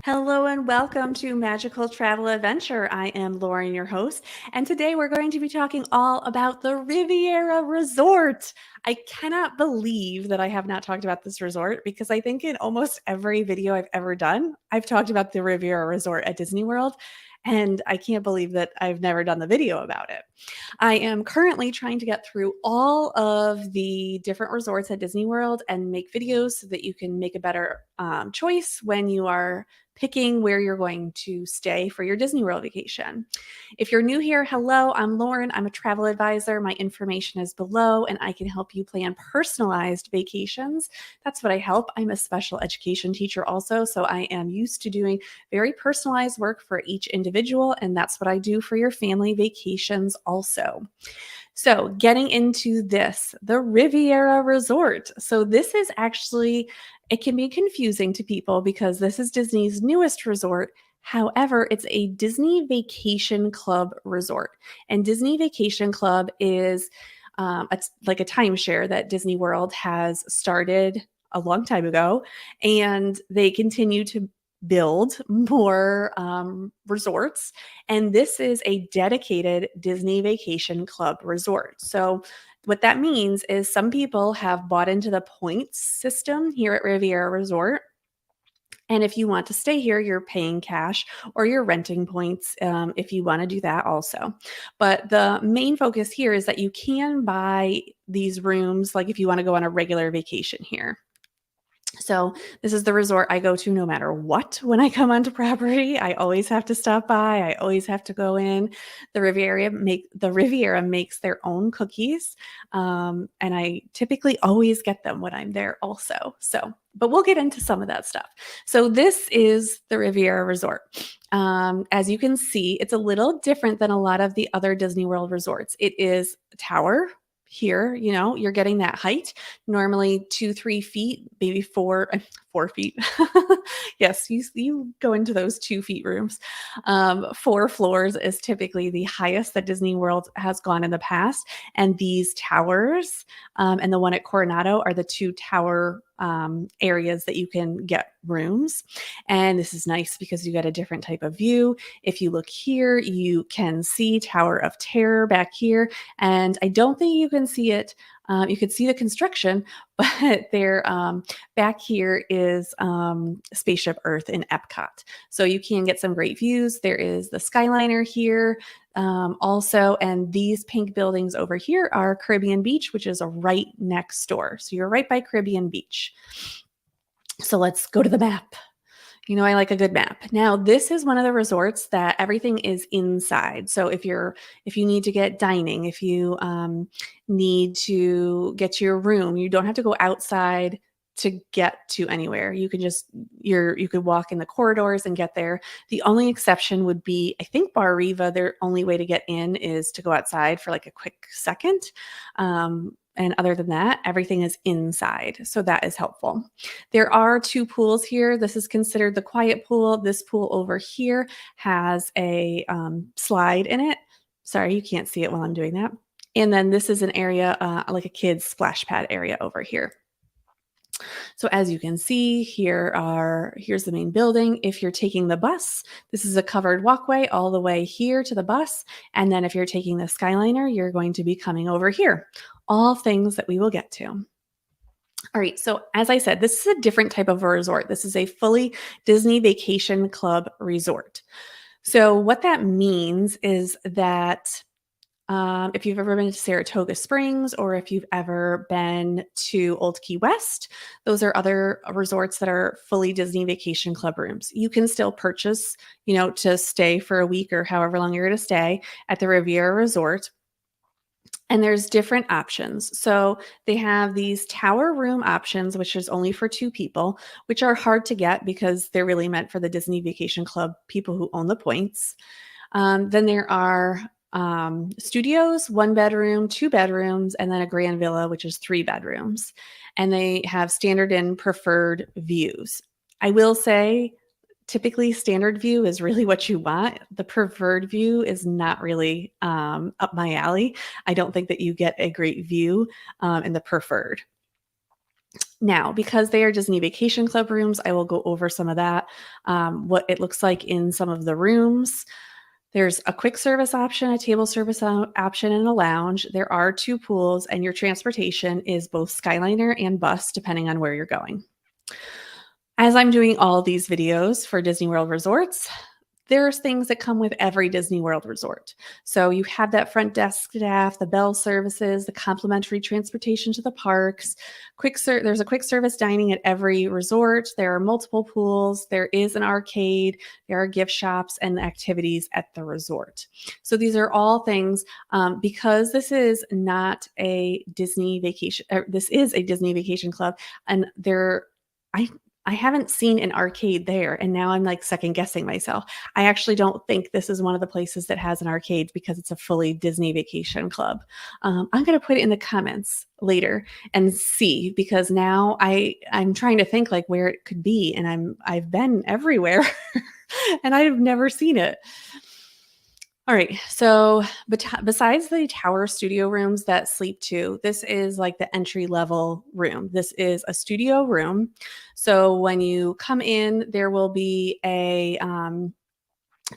Hello and welcome to Magical Travel Adventure. I am Lauren, your host, and today we're going to be talking all about the Riviera Resort. I cannot believe that I have not talked about this resort because I think in almost every video I've ever done, I've talked about the Riviera Resort at Disney World, and I can't believe that I've never done the video about it. I am currently trying to get through all of the different resorts at Disney World and make videos so that you can make a better choice when you are picking where you're going to stay for your Disney World vacation. If you're new here, hello, I'm Lauren. I'm a travel advisor. My information is below, and I can help you plan personalized vacations. That's what I help. I'm a special education teacher also, so I am used to doing very personalized work for each individual, and that's what I do for your family vacations also. So, getting into this, the Riviera Resort. So, this is actually, it can be confusing to people because this is Disney's newest resort. However, it's a Disney Vacation Club resort. And Disney Vacation Club is it's like a timeshare that Disney World has started a long time ago. And they continue to build more resorts. And this is a dedicated Disney Vacation Club resort. So, what that means is some people have bought into the points system here at Riviera Resort. And if you want to stay here, you're paying cash or you're renting points if you want to do that also. But the main focus here is that you can buy these rooms, like if you want to go on a regular vacation here. So this is the resort I go to no matter what when I come onto property. I always have to stop by. I always have to go in. The Riviera makes their own cookies, and I typically always get them when I'm there also. So, but we'll get into some of that stuff. So this is the Riviera Resort. As you can see, it's a little different than a lot of the other Disney World resorts. It is a tower. Here, you're getting that height, normally 2-3 feet, maybe 4 feet. Yes, you go into those 2 feet rooms. 4 floors is typically the highest that Disney World has gone in the past. And these towers and the one at Coronado are the two tower areas that you can get rooms. And this is nice because you get a different type of view. If you look here, you can see Tower of Terror back here. And I don't think you can see it. You could see the construction, but there back here is Spaceship Earth in Epcot. So you can get some great views. There is the Skyliner here also, and these pink buildings over here are Caribbean Beach, which is right next door. So you're right by Caribbean Beach. So let's go to the map. I like a good map. Now, this is one of the resorts that everything is inside. So if you need to get dining, if you need to get to your room, you don't have to go outside to get to anywhere. You could you could walk in the corridors and get there. The only exception would be, I think, Bar Riva. Their only way to get in is to go outside for like a quick second. And other than that, everything is inside. So that is helpful. There are 2 pools here. This is considered the quiet pool. This pool over here has a slide in it. Sorry, you can't see it while I'm doing that. And then this is an area like a kid's splash pad area over here. So as you can see, here's the main building. If you're taking the bus, this is a covered walkway all the way here to the bus. And then if you're taking the Skyliner, you're going to be coming over here. All things that we will get to. All right, so as I said, this is a different type of a resort. This is a fully Disney Vacation Club resort. So what that means is that if you've ever been to Saratoga Springs or if you've ever been to Old Key West, those are other resorts that are fully Disney Vacation Club rooms. You can still purchase, to stay for a week or however long you're going to stay at the Riviera Resort. And there's different options. So they have these tower room options, which is only for 2 people, which are hard to get because they're really meant for the Disney Vacation Club people who own the points. Then there are studios, 1 bedroom, 2 bedrooms, and then a grand villa, which is 3 bedrooms. And they have standard and preferred views. I will say, typically standard view is really what you want. The preferred view is not really up my alley. I don't think that you get a great view in the preferred. Now, because they are Disney Vacation Club rooms, I will go over some of that, what it looks like in some of the rooms. There's a quick service option, a table service option, and a lounge. There are 2 pools, and your transportation is both Skyliner and bus, depending on where you're going. As I'm doing all of these videos for Disney World Resorts, there's things that come with every Disney World resort. So you have that front desk staff, the bell services, the complimentary transportation to the parks. There's a quick service dining at every resort. There are multiple pools. There is an arcade. There are gift shops and activities at the resort. So these are all things because this is not a Disney vacation. This is a Disney Vacation Club, and I I haven't seen an arcade there, and now I'm like second guessing myself. I actually don't think this is one of the places that has an arcade because it's a fully Disney Vacation Club. I'm going to put it in the comments later and see because now I'm trying to think like where it could be, and I've been everywhere and I've never seen it. All right. So, besides the tower studio rooms that Sleep 2, this is like the entry level room. This is a studio room. So, when you come in, there will be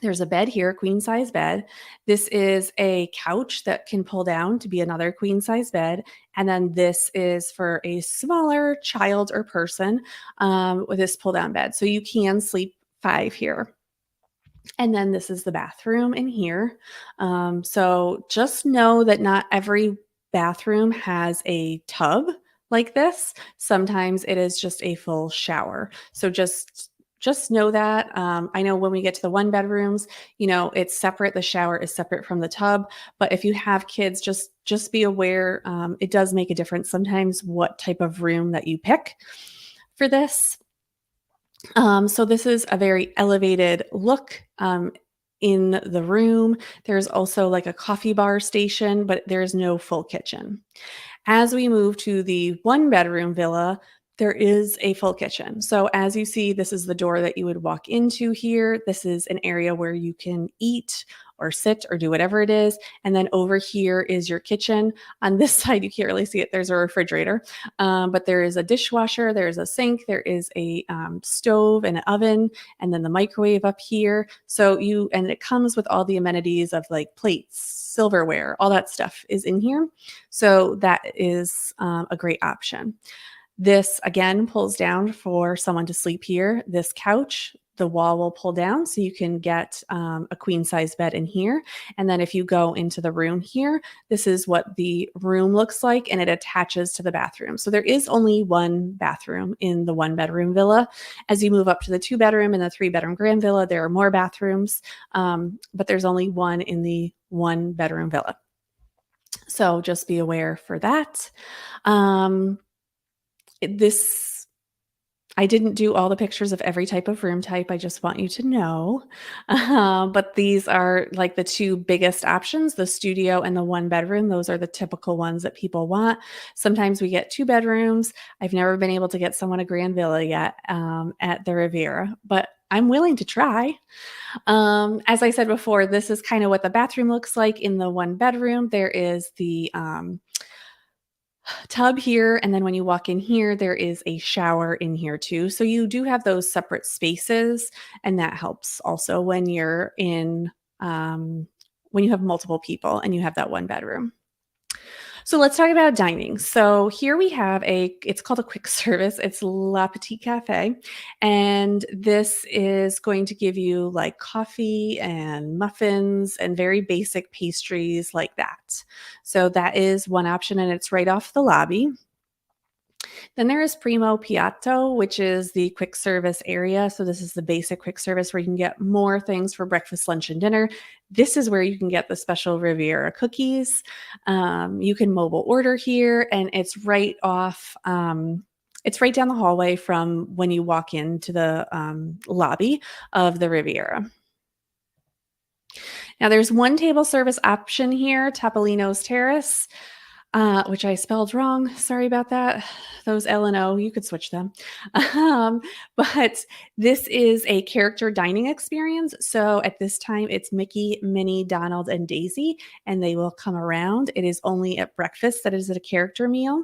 there's a bed here, queen size bed. This is a couch that can pull down to be another queen size bed. And then this is for a smaller child or person with this pull down bed. So, you can sleep 5 here. And then this is the bathroom in here. So just know that not every bathroom has a tub like this. Sometimes it is just a full shower. So just know that. I know when we get to the 1 bedrooms, it's separate. The shower is separate from the tub. But if you have kids, just be aware. It does make a difference sometimes what type of room that you pick for this. So this is a very elevated look in the room. There's also like a coffee bar station, but there's no full kitchen. As we move to the 1 bedroom villa, there is a full kitchen. So as you see, this is the door that you would walk into here. This is an area where you can eat or sit or do whatever it is. And then over here is your kitchen. On this side, you can't really see it. There's a refrigerator, but there is a dishwasher, there's a sink, there is a stove and an oven, and then the microwave up here. And it comes with all the amenities of like plates, silverware, all that stuff is in here. So that is a great option. This again pulls down for someone to sleep here. This couch, the wall will pull down so you can get a queen size bed in here. And then if you go into the room here, this is what the room looks like and it attaches to the bathroom. So there is only 1 bathroom in the 1 bedroom villa. As you move up to the 2 bedroom and the 3 bedroom grand villa, there are more bathrooms, but there's only 1 in the 1 bedroom villa. So just be aware for that. I didn't do all the pictures of every type of room type. I just want you to know. But these are like the 2 biggest options, the studio and the 1 bedroom. Those are the typical ones that people want. Sometimes we get 2 bedrooms. I've never been able to get someone a grand villa yet at the Riviera, but I'm willing to try. As I said before, this is kind of what the bathroom looks like in the 1 bedroom. There is the tub here, and then when you walk in here, there is a shower in here too. So you do have those separate spaces, and that helps also when you're in when you have multiple people and you have that 1 bedroom. So let's talk about dining. So here we have it's called a quick service. It's La Petite Cafe. And this is going to give you like coffee and muffins and very basic pastries like that. So that is one option and it's right off the lobby. Then there is Primo Piatto, which is the quick service area. So this is the basic quick service where you can get more things for breakfast, lunch, and dinner. This is where you can get the special Riviera cookies. You can mobile order here, and it's right off. It's right down the hallway from when you walk into the lobby of the Riviera. Now, there's one table service option here, Topolino's Terrace. which I spelled wrong. Sorry about that. Those L and O, you could switch them. Um, but this is a character dining experience. So at this time, it's Mickey, Minnie, Donald, and Daisy, and they will come around. It is only at breakfast that is a character meal.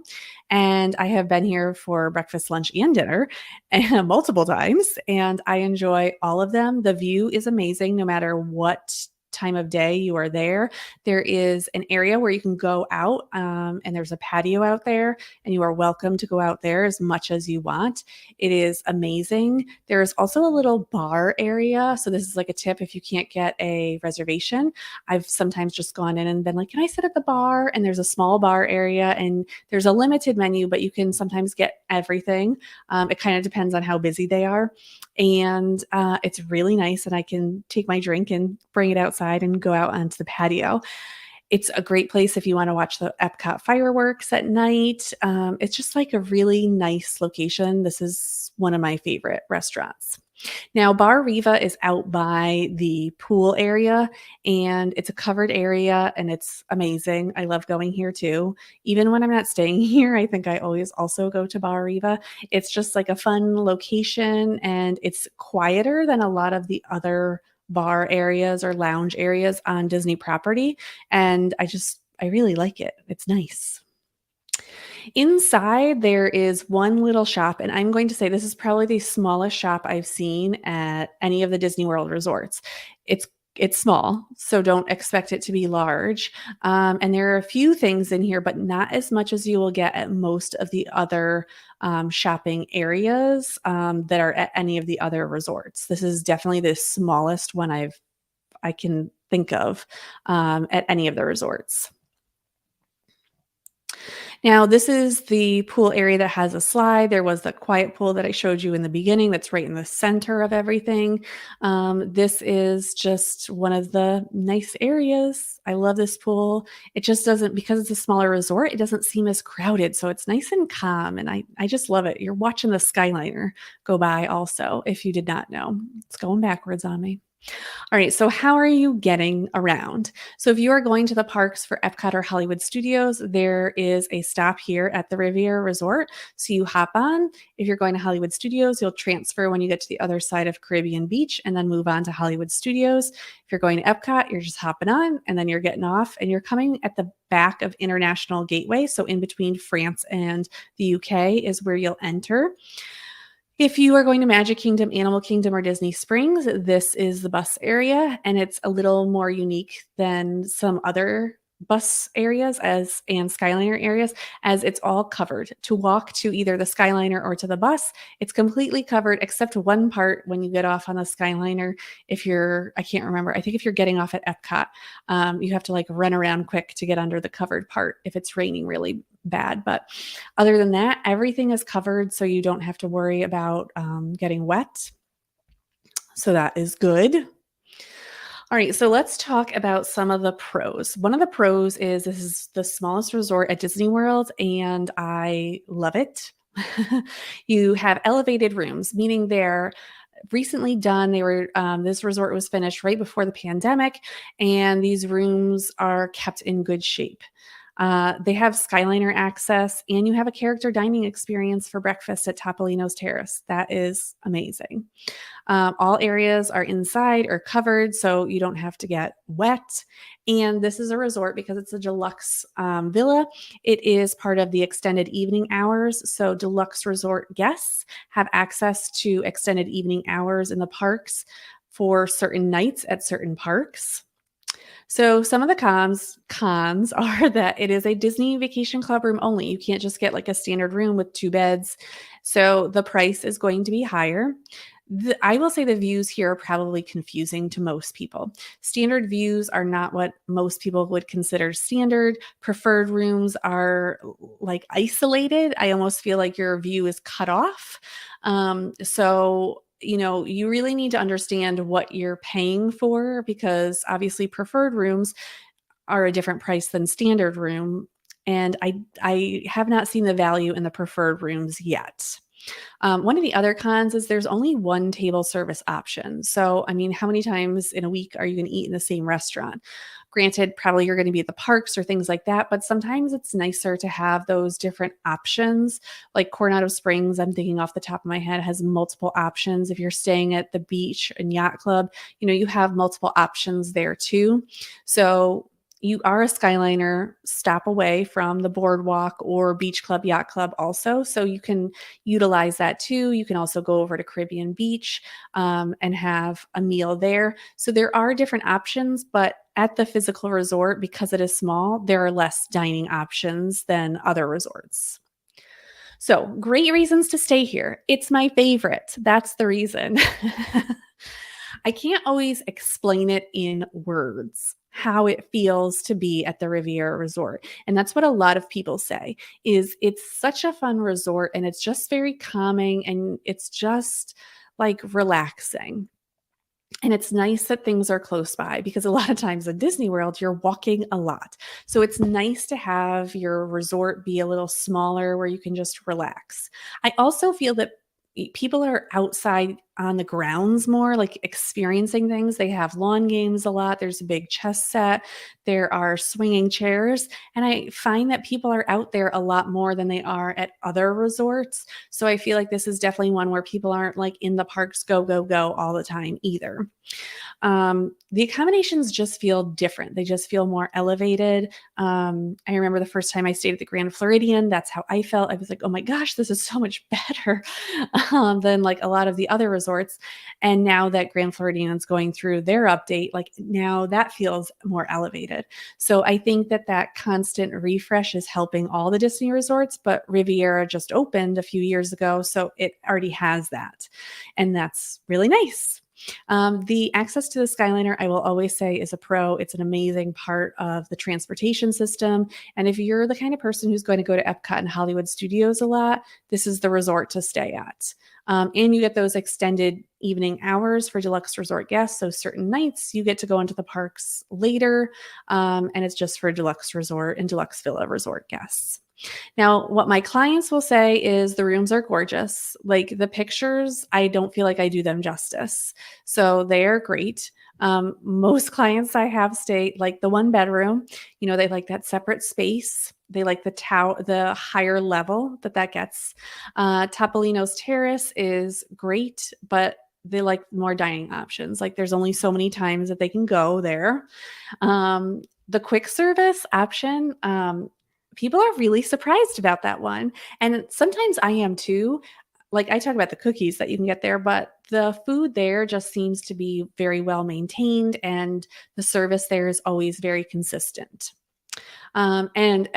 And I have been here for breakfast, lunch, and dinner and multiple times, and I enjoy all of them. The view is amazing no matter what time of day you are there. There is an area where you can go out, and there's a patio out there, and you are welcome to go out there as much as you want. It is amazing. There's also a little bar area. So, this is like a tip if you can't get a reservation. I've sometimes just gone in and been like, can I sit at the bar? And there's a small bar area, and there's a limited menu, but you can sometimes get everything. It kind of depends on how busy they are. And it's really nice, and I can take my drink and bring it outside and go out onto the patio. It's a great place if you want to watch the Epcot fireworks at night. It's just like a really nice location. This is one of my favorite restaurants. Now, Bar Riva is out by the pool area, and it's a covered area, and it's amazing. I love going here too. Even when I'm not staying here, I think I always also go to Bar Riva. It's just like a fun location, and it's quieter than a lot of the other bar areas or lounge areas on Disney property. And I really like it. It's nice. Inside, there is one little shop, and I'm going to say this is probably the smallest shop I've seen at any of the Disney World resorts. It's it's small, so don't expect it to be large. And there are a few things in here, but not as much as you will get at most of the other shopping areas that are at any of the other resorts. This is definitely the smallest one I can think of at any of the resorts. Now, this is the pool area that has a slide. There was the quiet pool that I showed you in the beginning that's right in the center of everything. This is just one of the nice areas. I love this pool. It just doesn't, because it's a smaller resort, it doesn't seem as crowded. So it's nice and calm. And I just love it. You're watching the Skyliner go by also, if you did not know. It's going backwards on me. All right, so how are you getting around? So if you are going to the parks for Epcot or Hollywood Studios, there is a stop here at the Riviera Resort. So you hop on. If you're going to Hollywood Studios, you'll transfer when you get to the other side of Caribbean Beach and then move on to Hollywood Studios. If you're going to Epcot, you're just hopping on and then you're getting off and you're coming at the back of International Gateway. So in between France and the UK is where you'll enter. If you are going to Magic Kingdom, Animal Kingdom, or Disney Springs, this is the bus area, and it's a little more unique than some other bus areas and Skyliner areas, as it's all covered. To walk to either the Skyliner or to the bus, it's completely covered except one part when you get off on the Skyliner. I can't remember, I think if you're getting off at Epcot, you have to like run around quick to get under the covered part if it's raining really bad. But other than that, everything is covered, so you don't have to worry about getting wet. So that is good. All right, so let's talk about some of the pros. One of the pros is this is the smallest resort at Disney World, and I love it. You have elevated rooms, meaning they're recently done. This resort was finished right before the pandemic, and these rooms are kept in good shape. They have Skyliner access, and you have a character dining experience for breakfast at Topolino's Terrace. That is amazing. All areas are inside or covered, so you don't have to get wet. And this is a resort because it's a deluxe villa. It is part of the extended evening hours. So deluxe resort guests have access to extended evening hours in the parks for certain nights at certain parks. So some of the cons are that it is a Disney Vacation Club room only. You can't just get like a standard room with 2 beds. So the price is going to be higher. I will say the views here are probably confusing to most people. Standard views are not what most people would consider standard. Preferred rooms are like isolated. I almost feel like your view is cut off. You really need to understand what you're paying for, because obviously preferred rooms are a different price than standard room. And I have not seen the value in the preferred rooms yet. One of the other cons is there's only one table service option. So, I mean, how many times in a week are you going to eat in the same restaurant? Granted, probably you're going to be at the parks or things like that, but sometimes it's nicer to have those different options. Like Coronado Springs, I'm thinking off the top of my head, has multiple options. If you're staying at the beach and yacht club, you have multiple options there too. So you are a Skyliner stop away from the boardwalk or beach club, yacht club also. So you can utilize that too. You can also go over to Caribbean Beach and have a meal there. So there are different options, but at the physical resort, because it is small, there are less dining options than other resorts. So great reasons to stay here. It's my favorite. That's the reason. I can't always explain it in words how it feels to be at the Riviera Resort. And that's what a lot of people say is it's such a fun resort and it's just very calming and it's just like relaxing. And it's nice that things are close by because a lot of times in Disney World, you're walking a lot. So it's nice to have your resort be a little smaller where you can just relax. I also feel that people are outside on the grounds more, like experiencing things. They have lawn games a lot. There's a big chess set. There are swinging chairs. And I find that people are out there a lot more than they are at other resorts. So I feel like this is definitely one where people aren't like in the parks, go, go, go all the time either. The accommodations just feel different. They just feel more elevated. I remember the first time I stayed at the Grand Floridian, that's how I felt. I was like, oh my gosh, this is so much better than like a lot of the other resorts. And now that Grand Floridian's going through their update, like now that feels more elevated. So I think that that constant refresh is helping all the Disney resorts, but Riviera just opened a few years ago. So it already has that. And that's really nice. The access to the Skyliner, I will always say, is a pro. It's an amazing part of the transportation system. And if you're the kind of person who's going to go to Epcot and Hollywood Studios a lot, this is the resort to stay at. And you get those extended evening hours for deluxe resort guests. So certain nights you get to go into the parks later, and it's just for deluxe resort and deluxe villa resort guests. Now, what my clients will say is the rooms are gorgeous. Like the pictures, I don't feel like I do them justice. So they are great. Most clients I have stay like the one bedroom, they like that separate space. They like the higher level that gets. Topolino's Terrace is great, but they like more dining options. Like there's only so many times that they can go there. The quick service option, people are really surprised about that one. And sometimes I am too. Like I talk about the cookies that you can get there, but the food there just seems to be very well maintained and the service there is always very consistent. And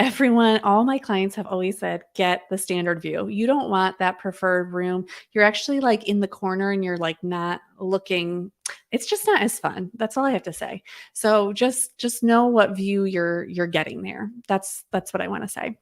all my clients have always said, get the standard view. You don't want that preferred room. You're actually like in the corner and you're like not looking. It's just not as fun. That's all I have to say. So just know what view you're getting there. That's what I want to say.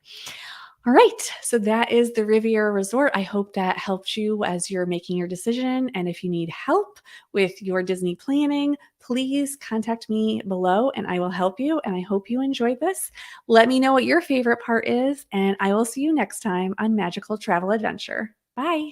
All right. So that is the Riviera Resort. I hope that helped you as you're making your decision. And if you need help with your Disney planning, please contact me below and I will help you. And I hope you enjoyed this. Let me know what your favorite part is, and I will see you next time on Magical Travel Adventure. Bye.